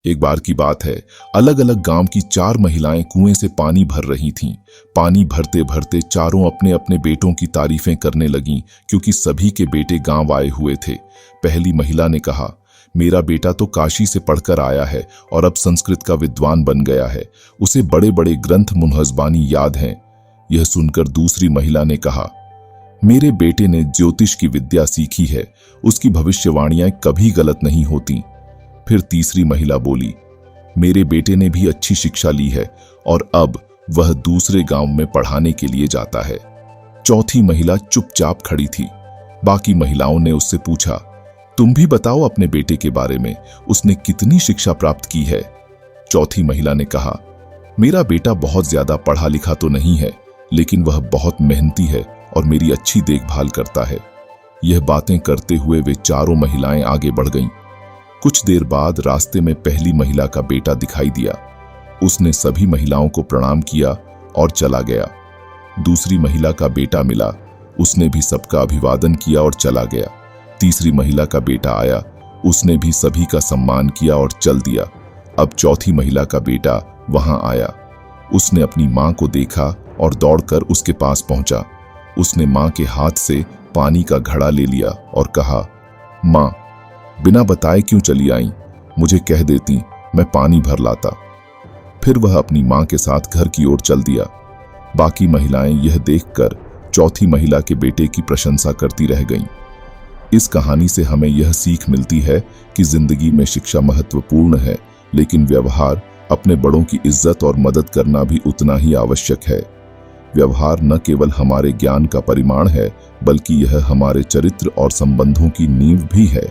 एक बार की बात है, अलग अलग गांव की 4 महिलाएं कुएं से पानी भर रही थीं। पानी भरते भरते चारों अपने अपने बेटों की तारीफें करने लगीं, क्योंकि सभी के बेटे गांव आए हुए थे। पहली महिला ने कहा, मेरा बेटा तो काशी से पढ़कर आया है और अब संस्कृत का विद्वान बन गया है। उसे बड़े बड़े ग्रंथ मुनहज़बानी याद हैं। यह सुनकर दूसरी महिला ने कहा, मेरे बेटे ने ज्योतिष की विद्या सीखी है, उसकी भविष्यवाणियां कभी गलत नहीं होती। फिर तीसरी महिला बोली, मेरे बेटे ने भी अच्छी शिक्षा ली है और अब वह दूसरे गांव में पढ़ाने के लिए जाता है। चौथी महिला चुपचाप खड़ी थी। बाकी महिलाओं ने उससे पूछा, तुम भी बताओ अपने बेटे के बारे में, उसने कितनी शिक्षा प्राप्त की है। चौथी महिला ने कहा, मेरा बेटा बहुत ज्यादा पढ़ा लिखा तो नहीं है, लेकिन वह बहुत मेहनती है और मेरी अच्छी देखभाल करता है। यह बातें करते हुए वे चारों महिलाएं आगे बढ़ गईं। कुछ देर बाद रास्ते में पहली महिला का बेटा दिखाई दिया। उसने सभी महिलाओं को प्रणाम किया और चला गया। दूसरी महिला का बेटा मिला, उसने भी सबका अभिवादन किया और चला गया। तीसरी महिला का बेटा आया, उसने भी सभी का सम्मान किया और चल दिया। अब चौथी महिला का बेटा वहां आया। उसने अपनी मां को देखा और दौड़कर उसके पास पहुंचा। उसने मां के हाथ से पानी का घड़ा ले लिया और कहा, मां, बिना बताए क्यों चली आई? मुझे कह देती, मैं पानी भर लाता। फिर वह अपनी मां के साथ घर की ओर चल दिया। बाकी महिलाएं यह देखकर चौथी महिला के बेटे की प्रशंसा करती रह गईं। इस कहानी से हमें यह सीख मिलती है कि जिंदगी में शिक्षा महत्वपूर्ण है, लेकिन व्यवहार, अपने बड़ों की इज्जत और मदद करना भी उतना ही आवश्यक है। व्यवहार न केवल हमारे ज्ञान का परिमाण है, बल्कि यह हमारे चरित्र और संबंधों की नींव भी है।